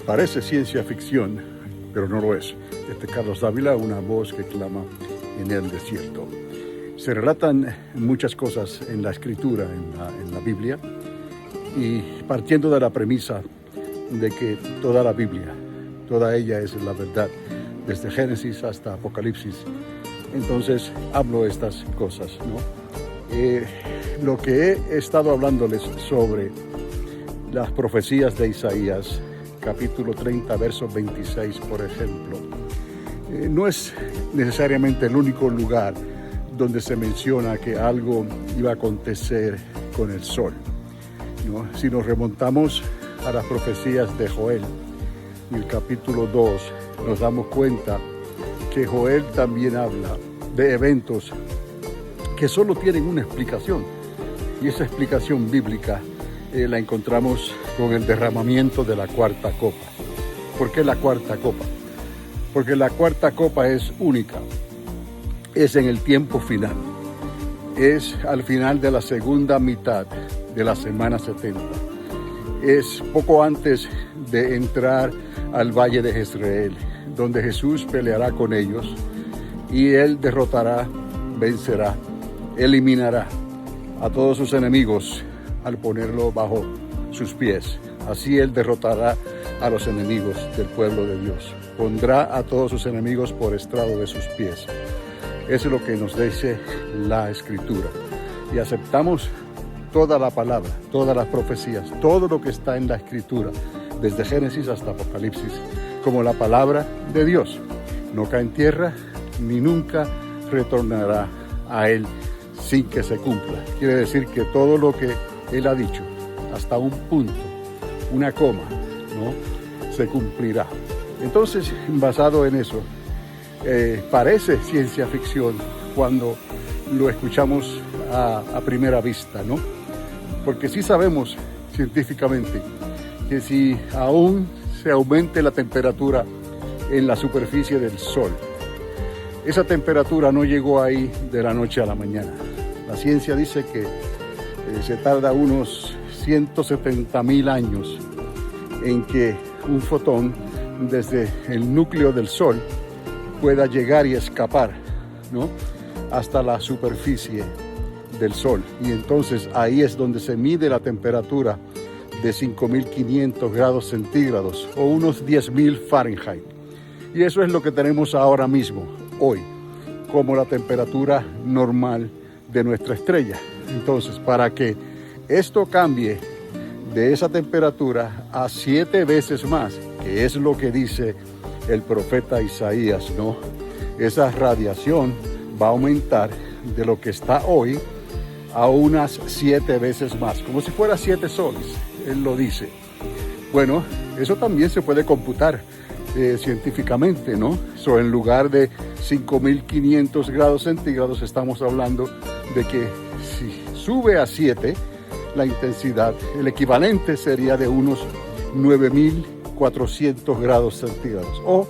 Parece ciencia ficción, pero no lo es. Carlos Dávila, una voz que clama en el desierto. Se relatan muchas cosas en la Escritura, en la Biblia, y partiendo de la premisa de que toda la Biblia, toda ella es la verdad, desde Génesis hasta Apocalipsis, entonces hablo estas cosas, ¿no? Lo que he estado hablándoles sobre las profecías de Isaías, capítulo 30, verso 26, por ejemplo, no es necesariamente el único lugar donde se menciona que algo iba a acontecer con el sol, ¿no? Si nos remontamos a las profecías de Joel, en el capítulo 2, nos damos cuenta que Joel también habla de eventos que solo tienen una explicación, y esa explicación bíblica la encontramos con el derramamiento de la cuarta copa. ¿Por qué la cuarta copa? Porque la cuarta copa es única, es en el tiempo final, es al final de la segunda mitad de la semana 70, es poco antes de entrar al valle de Jezreel, donde Jesús peleará con ellos y Él derrotará, vencerá, eliminará a todos sus enemigos al ponerlo bajo sus pies. Así Él derrotará a los enemigos del pueblo de Dios. Pondrá a todos sus enemigos por estrado de sus pies. Eso es lo que nos dice la Escritura. Y aceptamos toda la palabra, todas las profecías, todo lo que está en la Escritura, desde Génesis hasta Apocalipsis, como la palabra de Dios. No cae en tierra, ni nunca retornará a Él sin que se cumpla. Quiere decir que todo lo que Él ha dicho, hasta un punto, una coma, ¿no?, se cumplirá. Entonces, basado en eso, parece ciencia ficción cuando lo escuchamos a primera vista, ¿no? Porque sí sabemos científicamente que si aún se aumente la temperatura en la superficie del Sol, esa temperatura no llegó ahí de la noche a la mañana. La ciencia dice que se tarda unos 170,000 años en que un fotón desde el núcleo del Sol pueda llegar y escapar, ¿no?, hasta la superficie del Sol. Y entonces ahí es donde se mide la temperatura de 5.500 grados centígrados o unos 10.000 Fahrenheit. Y eso es lo que tenemos ahora mismo, hoy, como la temperatura normal de nuestra estrella. Entonces, para que esto cambie de esa temperatura a 7 veces más, que es lo que dice el profeta Isaías, ¿no?, esa radiación va a aumentar de lo que está hoy a unas 7 veces más, como si fuera 7 soles, él lo dice. Bueno, eso también se puede computar científicamente, ¿no? En lugar de 5.500 grados centígrados, estamos hablando de que si sube a 7, la intensidad, el equivalente sería de unos 9.400 grados centígrados, o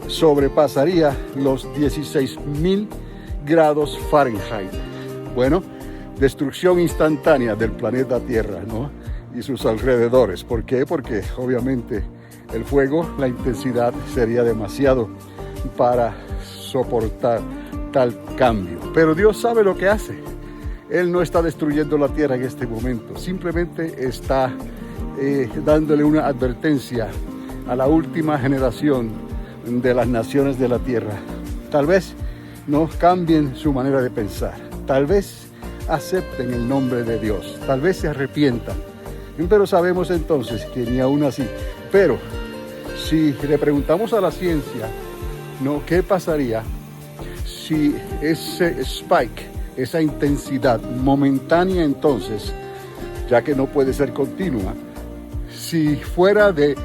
sobrepasaría los 16.000 grados Fahrenheit. Bueno, destrucción instantánea del planeta Tierra, ¿no?, y sus alrededores. ¿Por qué? Porque obviamente el fuego, la intensidad sería demasiado para soportar tal cambio. Pero Dios sabe lo que hace. Él no está destruyendo la tierra en este momento, simplemente está dándole una advertencia a la última generación de las naciones de la tierra. Tal vez no cambien su manera de pensar, tal vez acepten el nombre de Dios, tal vez se arrepientan, pero sabemos entonces que ni aún así. Pero si le preguntamos a la ciencia, ¿no?, ¿qué pasaría si ese spike, esa intensidad momentánea entonces, ya que no puede ser continua, si fuera de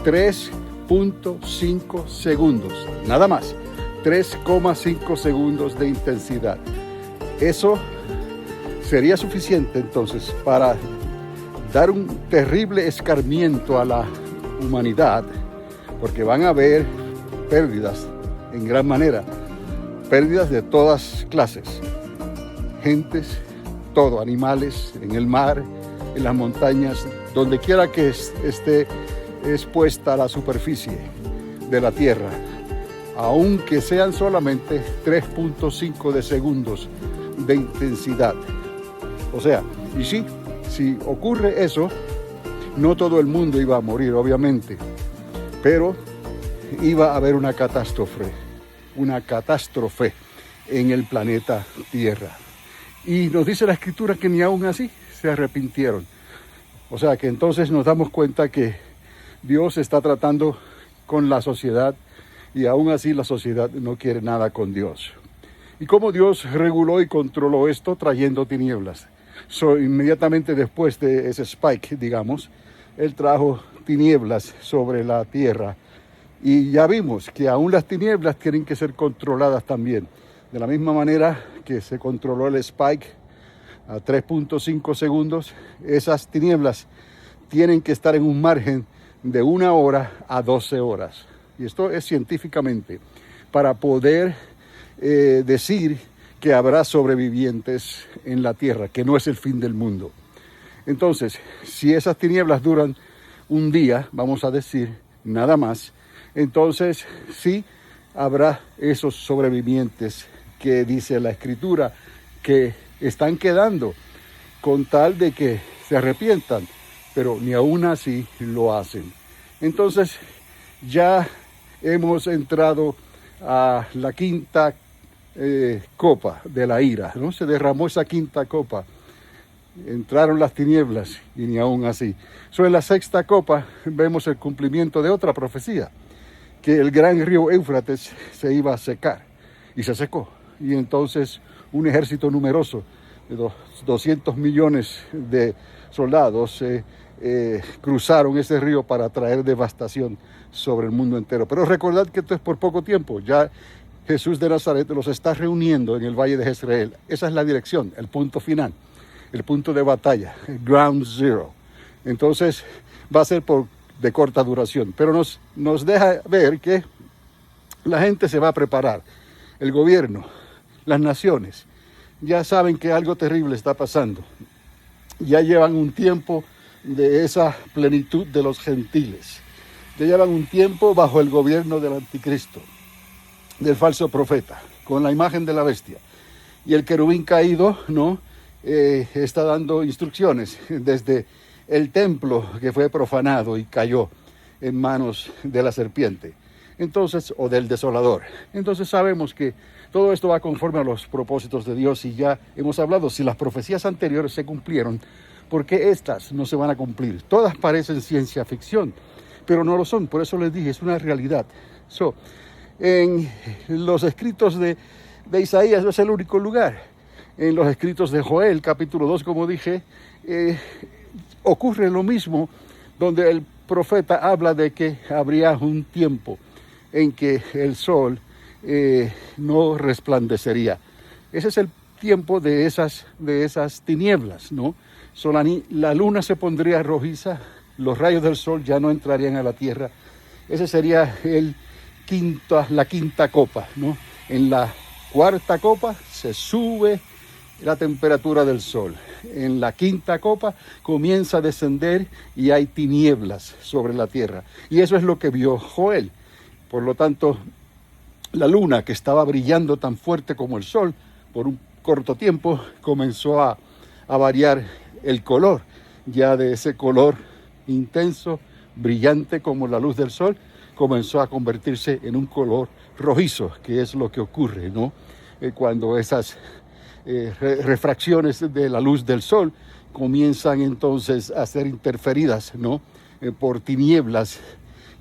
3.5 segundos, nada más, 3,5 segundos de intensidad? Eso sería suficiente entonces para dar un terrible escarmiento a la humanidad, porque van a haber pérdidas en gran manera, pérdidas de todas clases, gentes, todo, animales, en el mar, en las montañas, donde quiera que esté es puesta a la superficie de la tierra, aunque sean solamente 3.5 de segundos de intensidad. O sea, y sí, si ocurre eso, no todo el mundo iba a morir, obviamente, pero iba a haber una catástrofe en el planeta Tierra. Y nos dice la Escritura que ni aún así se arrepintieron. O sea que entonces nos damos cuenta que Dios está tratando con la sociedad y aún así la sociedad no quiere nada con Dios. ¿Y cómo Dios reguló y controló esto? Trayendo tinieblas. Inmediatamente después de ese spike, digamos, Él trajo tinieblas sobre la tierra. Y ya vimos que aún las tinieblas tienen que ser controladas también. De la misma manera que se controló el spike a 3.5 segundos, esas tinieblas tienen que estar en un margen de 1 hora a 12 horas. Y esto es científicamente, para poder decir que habrá sobrevivientes en la tierra, que no es el fin del mundo. Entonces, si esas tinieblas duran un día, vamos a decir, nada más, entonces sí habrá esos sobrevivientes que dice la Escritura que están quedando con tal de que se arrepientan, pero ni aún así lo hacen. Entonces ya hemos entrado a la quinta copa de la ira, ¿no? Se derramó esa quinta copa, entraron las tinieblas y ni aún así. En la sexta copa vemos el cumplimiento de otra profecía, que el gran río Éufrates se iba a secar, y se secó. Y entonces un ejército numeroso de 200 millones de soldados cruzaron ese río para traer devastación sobre el mundo entero. Pero recordad que esto es por poco tiempo. Ya Jesús de Nazaret los está reuniendo en el Valle de Jezreel. Esa es la dirección, el punto final, el punto de batalla, el ground zero. Entonces va a ser de corta duración, pero nos deja ver que la gente se va a preparar. El gobierno, las naciones, ya saben que algo terrible está pasando. Ya llevan un tiempo de esa plenitud de los gentiles. Ya llevan un tiempo bajo el gobierno del anticristo, del falso profeta, con la imagen de la bestia. Y el querubín caído, ¿no? Está dando instrucciones desde el templo que fue profanado y cayó en manos de la serpiente, entonces, o del desolador. Entonces sabemos que todo esto va conforme a los propósitos de Dios, y ya hemos hablado, si las profecías anteriores se cumplieron, ¿por qué estas no se van a cumplir? Todas parecen ciencia ficción, pero no lo son. Por eso les dije, es una realidad. En los escritos de Isaías no es el único lugar. En los escritos de Joel, capítulo 2, como dije, ocurre lo mismo, donde el profeta habla de que habría un tiempo en que el sol no resplandecería. Ese es el tiempo de esas tinieblas, ¿no? La luna se pondría rojiza, los rayos del sol ya no entrarían a la tierra. Ese sería la quinta copa, ¿no? En la cuarta copa se sube la temperatura del sol. En la quinta copa comienza a descender y hay tinieblas sobre la tierra. Y eso es lo que vio Joel. Por lo tanto, la luna, que estaba brillando tan fuerte como el sol, por un corto tiempo comenzó a variar el color. Ya de ese color intenso, brillante como la luz del sol, comenzó a convertirse en un color rojizo, que es lo que ocurre, ¿no? Cuando esas refracciones de la luz del sol comienzan entonces a ser interferidas, ¿no? Por tinieblas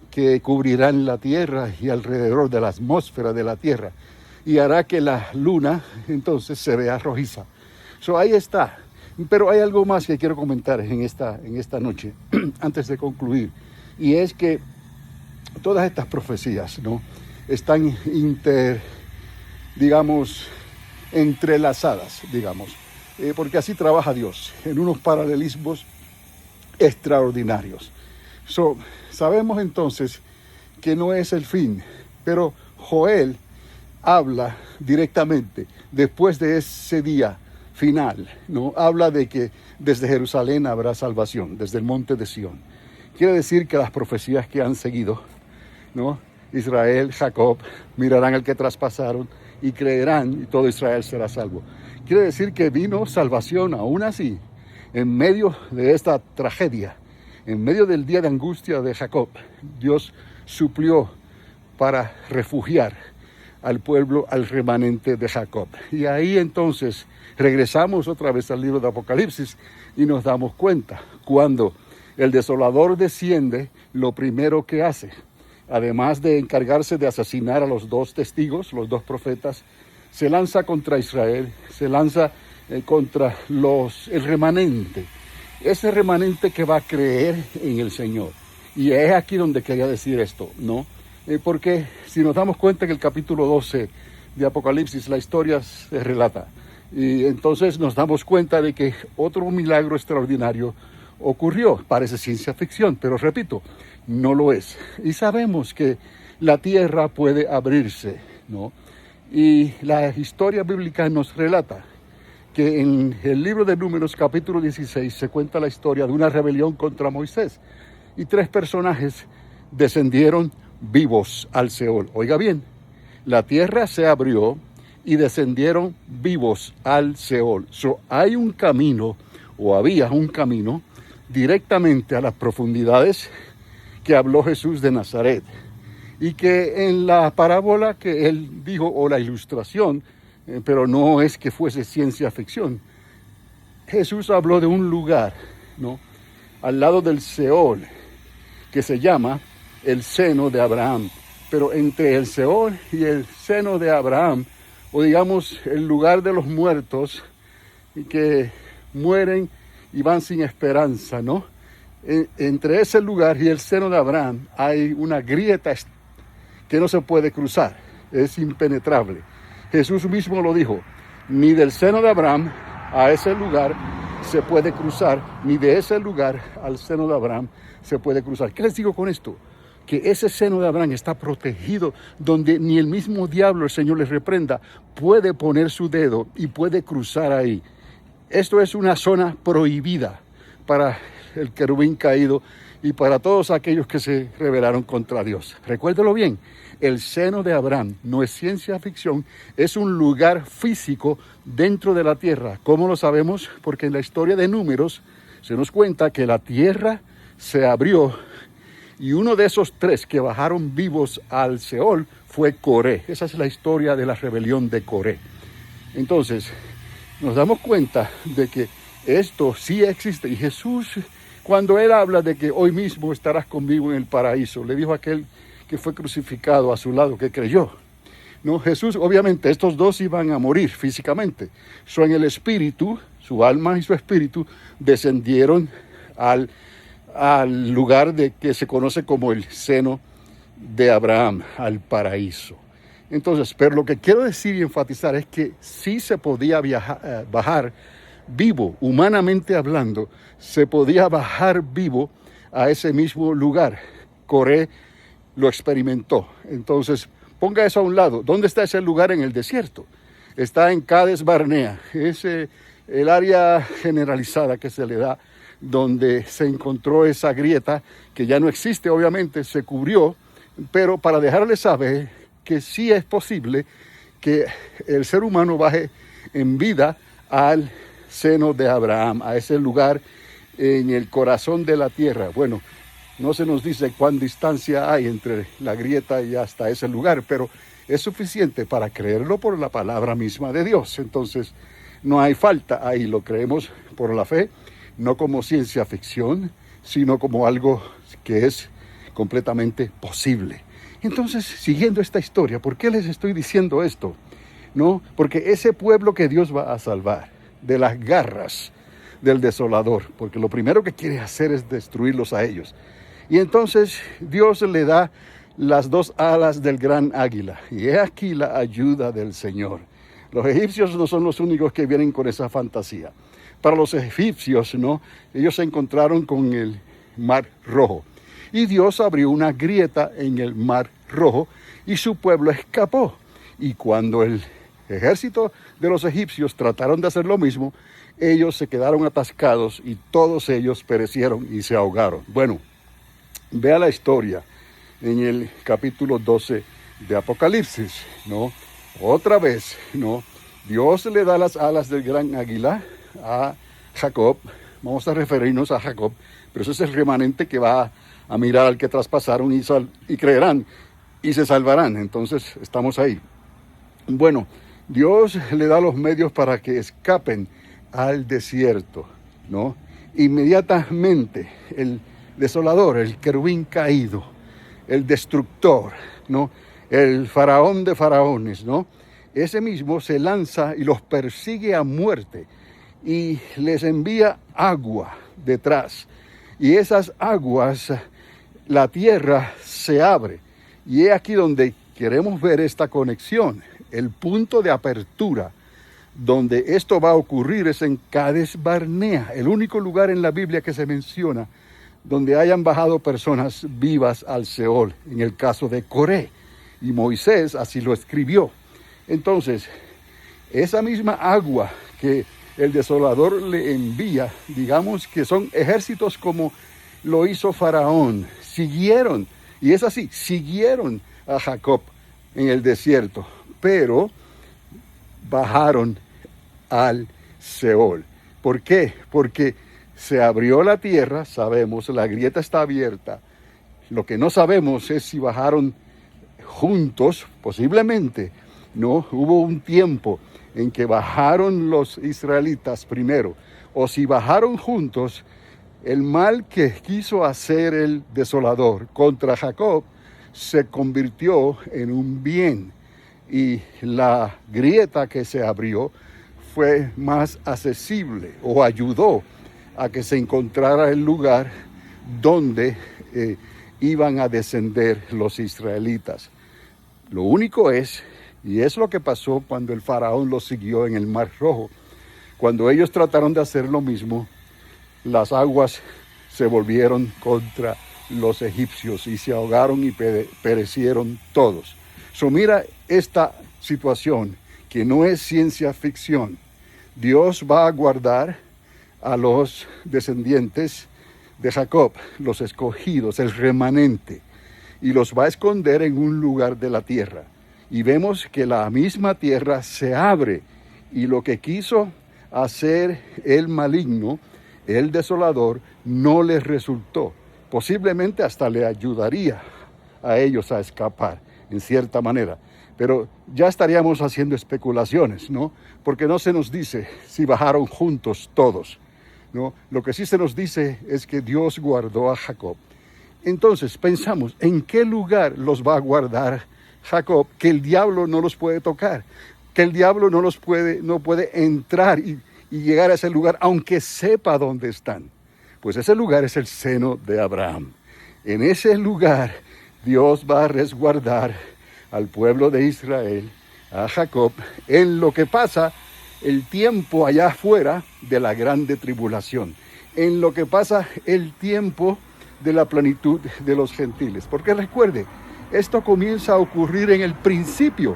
que cubrirán la tierra y alrededor de la atmósfera de la tierra, y hará que la luna entonces se vea rojiza. Ahí está. Pero hay algo más que quiero comentar en esta noche, antes de concluir, y es que todas estas profecías, ¿no? Están entrelazadas, porque así trabaja Dios, en unos paralelismos extraordinarios. Sabemos entonces que no es el fin, pero Joel habla directamente después de ese día final, ¿no? Habla de que desde Jerusalén habrá salvación, desde el monte de Sión, Quiere decir que las profecías que han seguido, ¿no? Israel, Jacob, mirarán al que traspasaron y creerán y todo Israel será salvo. Quiere decir que vino salvación aún así, en medio de esta tragedia, en medio del día de angustia de Jacob. Dios suplió para refugiar al pueblo, al remanente de Jacob. Y ahí entonces regresamos otra vez al libro de Apocalipsis y nos damos cuenta, cuando el desolador desciende, lo primero que hace, además de encargarse de asesinar a los 2 testigos, los 2 profetas, se lanza contra Israel, se lanza contra el remanente, ese remanente que va a creer en el Señor. Y es aquí donde quería decir esto, ¿no? Porque si nos damos cuenta que el capítulo 12 de Apocalipsis, la historia se relata, y entonces nos damos cuenta de que otro milagro extraordinario ocurrió. Parece ciencia ficción, pero repito, no lo es. Y sabemos que la tierra puede abrirse, ¿no? Y la historia bíblica nos relata que en el libro de Números, capítulo 16, se cuenta la historia de una rebelión contra Moisés. Y 3 personajes descendieron vivos al Seol. Oiga bien, la tierra se abrió y descendieron vivos al Seol. Hay un camino, o había un camino, directamente a las profundidades que habló Jesús de Nazaret. Y que en la parábola que él dijo, o la ilustración, pero no es que fuese ciencia ficción, Jesús habló de un lugar, ¿no?, al lado del Seol, que se llama el seno de Abraham. Pero entre el Seol y el seno de Abraham, o digamos el lugar de los muertos, y que mueren y van sin esperanza, ¿no? Entre ese lugar y el seno de Abraham hay una grieta que no se puede cruzar, es impenetrable. Jesús mismo lo dijo, ni del seno de Abraham a ese lugar se puede cruzar, ni de ese lugar al seno de Abraham se puede cruzar. ¿Qué les digo con esto? Que ese seno de Abraham está protegido, donde ni el mismo diablo, el Señor les reprenda, puede poner su dedo y puede cruzar ahí. Esto es una zona prohibida para el querubín caído y para todos aquellos que se rebelaron contra Dios. Recuérdelo bien, el seno de Abraham no es ciencia ficción, es un lugar físico dentro de la tierra. ¿Cómo lo sabemos? Porque en la historia de Números se nos cuenta que la tierra se abrió y uno de esos 3 que bajaron vivos al Seol fue Coré. Esa es la historia de la rebelión de Coré. Entonces, nos damos cuenta de que esto sí existe. Y Jesús, cuando Él habla de que hoy mismo estarás conmigo en el paraíso, le dijo a aquel que fue crucificado a su lado, que creyó. No, Jesús, obviamente, estos 2 iban a morir físicamente. En el espíritu, su alma y su espíritu, descendieron al lugar que se conoce como el seno de Abraham, al paraíso. Entonces, pero lo que quiero decir y enfatizar es que sí se podía bajar vivo, humanamente hablando, se podía bajar vivo a ese mismo lugar. Coré lo experimentó. Entonces, ponga eso a un lado. ¿Dónde está ese lugar en el desierto? Está en Cades Barnea, es el área generalizada que se le da, donde se encontró esa grieta, que ya no existe, obviamente, se cubrió, pero para dejarles saber que sí es posible que el ser humano baje en vida al seno de Abraham, a ese lugar en el corazón de la tierra. Bueno, no se nos dice cuán distancia hay entre la grieta y hasta ese lugar, pero es suficiente para creerlo por la palabra misma de Dios. Entonces, no hay falta ahí, lo creemos por la fe, no como ciencia ficción, sino como algo que es completamente posible. Entonces, siguiendo esta historia, ¿por qué les estoy diciendo esto? No, porque ese pueblo que Dios va a salvar de las garras del desolador, porque lo primero que quiere hacer es destruirlos a ellos. Y entonces Dios le da las 2 alas del gran águila, y he aquí la ayuda del Señor. Los egipcios no son los únicos que vienen con esa fantasía. Para los egipcios, ¿no?, ellos se encontraron con el Mar Rojo. Y Dios abrió una grieta en el Mar Rojo y su pueblo escapó. Y cuando el ejército de los egipcios trataron de hacer lo mismo, ellos se quedaron atascados y todos ellos perecieron y se ahogaron. Bueno, Vea la historia en el capítulo 12 de Apocalipsis, ¿no? Otra vez, ¿no? Dios le da las alas del gran águila a Jacob. Vamos a referirnos a Jacob, pero ese es el remanente que va a mirar al que traspasaron y creerán y se salvarán. Entonces estamos ahí. Bueno, Dios le da los medios para que escapen al desierto, ¿no? Inmediatamente el desolador, el querubín caído, el destructor, ¿no? El faraón de faraones, ¿no? Ese mismo se lanza y los persigue a muerte y les envía agua detrás. Y esas aguas, la tierra se abre. Y es aquí donde queremos ver esta conexión. El punto de apertura donde esto va a ocurrir es en Cades Barnea, el único lugar en la Biblia que se menciona donde hayan bajado personas vivas al Seol, en el caso de Coré, y Moisés así lo escribió. Entonces, esa misma agua que el desolador le envía, digamos que son ejércitos como lo hizo Faraón, siguieron, y es así, siguieron a Jacob en el desierto, pero bajaron al Seol. ¿Por qué? Porque se abrió la tierra, sabemos, la grieta está abierta. Lo que no sabemos es si bajaron juntos, posiblemente, ¿no? Hubo un tiempo en que bajaron los israelitas primero, o si bajaron juntos, el mal que quiso hacer el desolador contra Jacob se convirtió en un bien, y la grieta que se abrió fue más accesible o ayudó a que se encontrara el lugar donde iban a descender los israelitas. Lo único es, y es lo que pasó cuando el faraón los siguió en el Mar Rojo, cuando ellos trataron de hacer lo mismo, las aguas se volvieron contra los egipcios y se ahogaron y perecieron todos. Mira esta situación que no es ciencia ficción. Dios va a guardar a los descendientes de Jacob, los escogidos, el remanente, y los va a esconder en un lugar de la tierra. Y vemos que la misma tierra se abre, y lo que quiso hacer el maligno, el desolador, no les resultó. Posiblemente hasta le ayudaría a ellos a escapar, en cierta manera. Pero ya estaríamos haciendo especulaciones, ¿no? Porque no se nos dice si bajaron juntos todos, ¿no? Lo que sí se nos dice es que Dios guardó a Jacob. Entonces pensamos, ¿en qué lugar los va a guardar Jacob que el diablo no los puede tocar? Que el diablo no puede entrar y llegar a ese lugar, aunque sepa dónde están. Pues ese lugar es el seno de Abraham. En ese lugar Dios va a resguardar al pueblo de Israel, a Jacob, en lo que pasa el tiempo allá afuera de la grande tribulación, en lo que pasa el tiempo de la plenitud de los gentiles. Porque recuerde, esto comienza a ocurrir en el principio,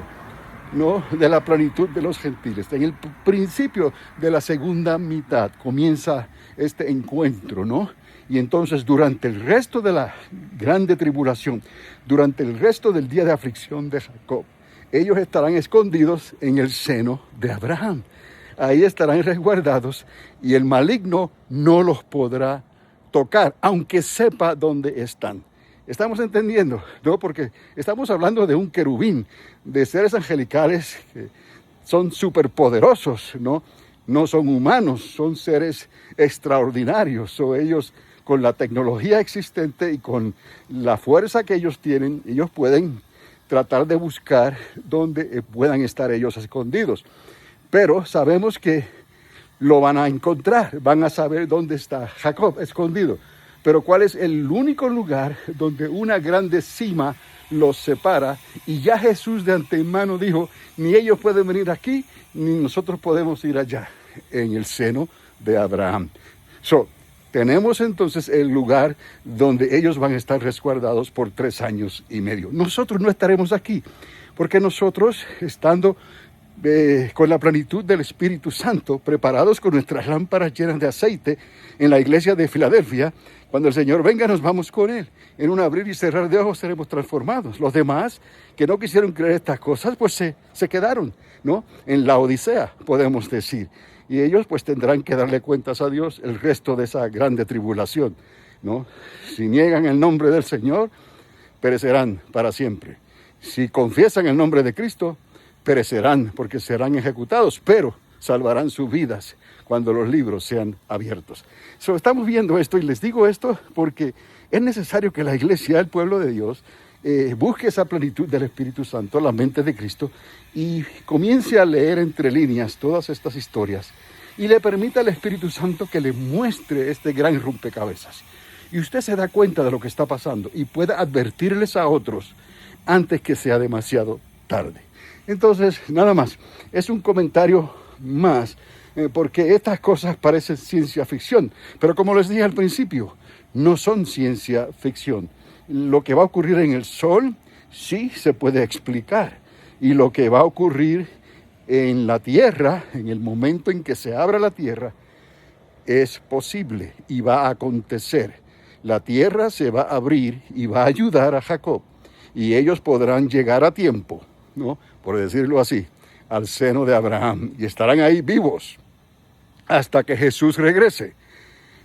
¿no?, de la plenitud de los gentiles. En el principio de la segunda mitad comienza este encuentro, ¿no? Y entonces durante el resto de la grande tribulación, durante el resto del día de aflicción de Jacob, ellos estarán escondidos en el seno de Abraham. Ahí estarán resguardados y el maligno no los podrá tocar, aunque sepa dónde están. ¿Estamos entendiendo? ¿No? Porque estamos hablando de un querubín, de seres angelicales que son superpoderosos, ¿no? No son humanos, son seres extraordinarios. O ellos, con la tecnología existente y con la fuerza que ellos tienen, ellos pueden tratar de buscar dónde puedan estar ellos escondidos. Pero sabemos que lo van a encontrar, van a saber dónde está Jacob escondido. Pero ¿cuál es el único lugar donde una grande cima los separa? Y ya Jesús de antemano dijo, ni ellos pueden venir aquí, ni nosotros podemos ir allá, en el seno de Abraham. Tenemos entonces el lugar donde ellos van a estar resguardados por 3 años y medio. Nosotros no estaremos aquí, porque nosotros, estando con la plenitud del Espíritu Santo, preparados con nuestras lámparas llenas de aceite en la iglesia de Filadelfia. Cuando el Señor venga, nos vamos con Él. En un abrir y cerrar de ojos seremos transformados. Los demás que no quisieron creer estas cosas, pues se quedaron, ¿no? En la Odisea, podemos decir. Y ellos pues tendrán que darle cuentas a Dios el resto de esa grande tribulación, ¿no? Si niegan el nombre del Señor, perecerán para siempre. Si confiesan el nombre de Cristo, perecerán porque serán ejecutados, pero salvarán sus vidas cuando los libros sean abiertos. Estamos viendo esto y les digo esto porque es necesario que la iglesia, el pueblo de Dios, busque esa plenitud del Espíritu Santo, la mente de Cristo, y comience a leer entre líneas todas estas historias y le permita al Espíritu Santo que le muestre este gran rompecabezas. Y usted se da cuenta de lo que está pasando y pueda advertirles a otros antes que sea demasiado tarde. Entonces, nada más, es un comentario más, porque estas cosas parecen ciencia ficción, pero como les dije al principio, no son ciencia ficción. Lo que va a ocurrir en el Sol sí se puede explicar, y lo que va a ocurrir en la Tierra, en el momento en que se abra la Tierra, es posible y va a acontecer. La Tierra se va a abrir y va a ayudar a Jacob, y ellos podrán llegar a tiempo, ¿no? Por decirlo así, al seno de Abraham, y estarán ahí vivos hasta que Jesús regrese,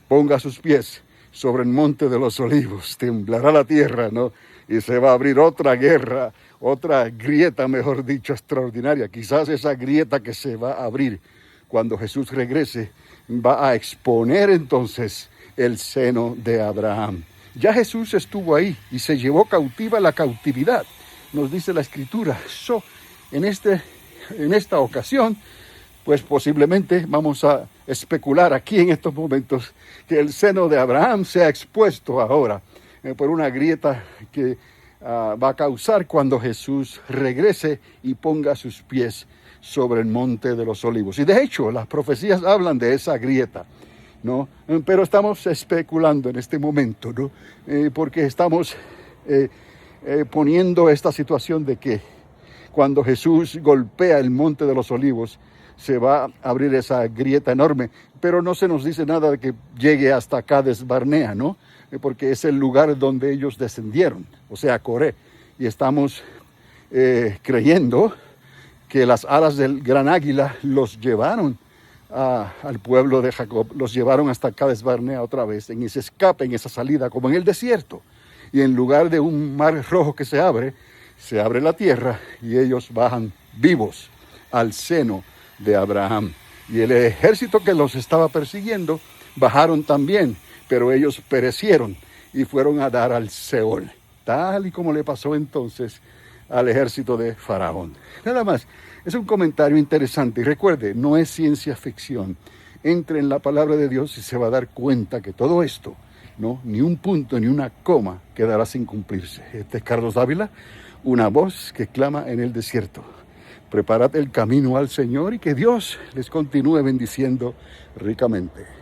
ponga sus pies sobre el monte de los olivos, temblará la tierra, ¿no? Y se va a abrir otra guerra, otra grieta, mejor dicho, extraordinaria. Quizás esa grieta que se va a abrir cuando Jesús regrese va a exponer entonces el seno de Abraham. Ya Jesús estuvo ahí y se llevó cautiva la cautividad, nos dice la Escritura. En esta ocasión, pues posiblemente vamos a especular aquí en estos momentos que el seno de Abraham sea expuesto ahora por una grieta que va a causar cuando Jesús regrese y ponga sus pies sobre el monte de los olivos. Y de hecho, las profecías hablan de esa grieta, ¿no? Pero estamos especulando en este momento, ¿no? Porque estamos poniendo esta situación de que cuando Jesús golpea el monte de los olivos, se va a abrir esa grieta enorme, pero no se nos dice nada de que llegue hasta Cades Barnea, ¿no? Porque es el lugar donde ellos descendieron, o sea, Coré, y estamos creyendo que las alas del gran águila los llevaron al pueblo de Jacob, los llevaron hasta Cades Barnea otra vez, en ese escape, en esa salida, como en el desierto, y en lugar de un mar rojo que se abre la tierra y ellos bajan vivos al seno de Abraham. Y el ejército que los estaba persiguiendo bajaron también, pero ellos perecieron y fueron a dar al Seol, tal y como le pasó entonces al ejército de Faraón. Nada más, es un comentario interesante y recuerde, no es ciencia ficción. Entre en la palabra de Dios y se va a dar cuenta que todo esto, ¿no? Ni un punto ni una coma quedará sin cumplirse. Este es Carlos Dávila, una voz que clama en el desierto. Preparad el camino al Señor y que Dios les continúe bendiciendo ricamente.